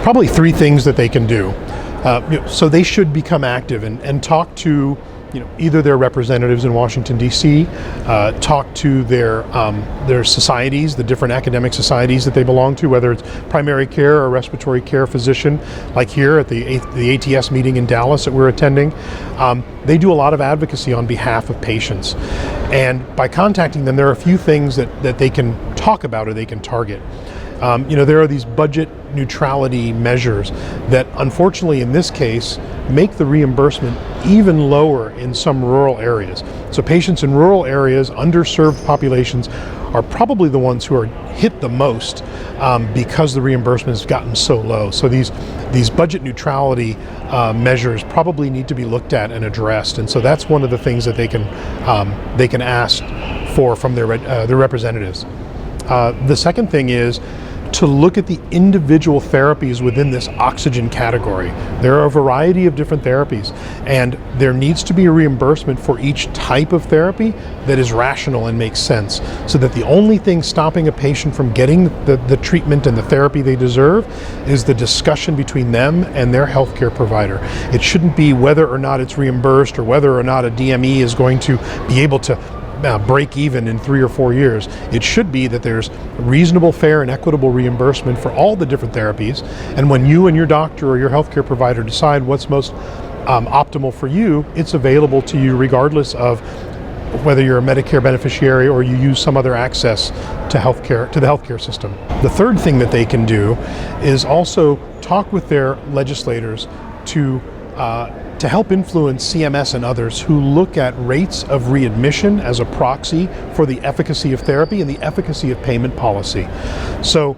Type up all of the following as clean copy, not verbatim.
Probably three things that they can do. So they should become active and talk to either their representatives in Washington, D.C., talk to their societies, the different academic societies that they belong to, whether it's primary care or respiratory care physician, like here at the ATS meeting in Dallas that we're attending. They do a lot of advocacy on behalf of patients. And by contacting them, there are a few things that they can talk about or they can target. There are these budget neutrality measures that unfortunately in this case make the reimbursement even lower in some rural areas. So patients in rural areas, underserved populations, are probably the ones who are hit the most because the reimbursement has gotten so low. So these budget neutrality measures probably need to be looked at and addressed. And so that's one of the things that they can ask for from their representatives. The second thing is to look at the individual therapies within this oxygen category. There are a variety of different therapies, and there needs to be a reimbursement for each type of therapy that is rational and makes sense, so that the only thing stopping a patient from getting the treatment and the therapy they deserve is the discussion between them and their healthcare provider. It shouldn't be whether or not it's reimbursed or whether or not a DME is going to be able to break even in 3 or 4 years. It should be that there's reasonable, fair, and equitable reimbursement for all the different therapies, and when you and your doctor or your healthcare provider decide what's most optimal for you, it's available to you regardless of whether you're a Medicare beneficiary or you use some other access to the healthcare system. The third thing that they can do is also talk with their legislators to help influence CMS and others who look at rates of readmission as a proxy for the efficacy of therapy and the efficacy of payment policy. So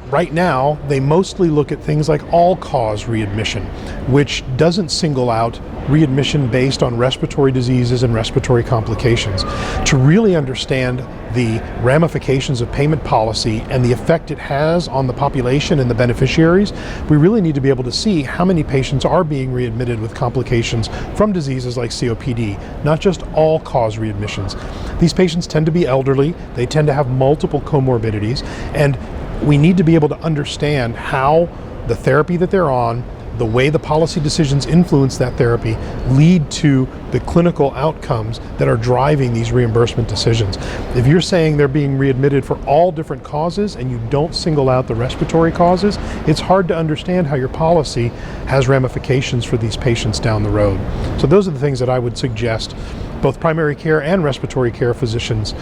right now, they mostly look at things like all-cause readmission, which doesn't single out readmission based on respiratory diseases and respiratory complications. To really understand the ramifications of payment policy and the effect it has on the population and the beneficiaries, we really need to be able to see how many patients are being readmitted with complications from diseases like COPD, not just all-cause readmissions. These patients tend to be elderly, they tend to have multiple comorbidities, and we need to be able to understand how the therapy that they're on, the way the policy decisions influence that therapy, lead to the clinical outcomes that are driving these reimbursement decisions. If you're saying they're being readmitted for all different causes and you don't single out the respiratory causes, it's hard to understand how your policy has ramifications for these patients down the road. So those are the things that I would suggest both primary care and respiratory care physicians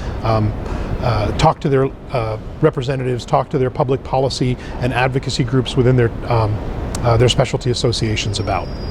talk to their representatives, talk to their public policy and advocacy groups within their specialty associations about.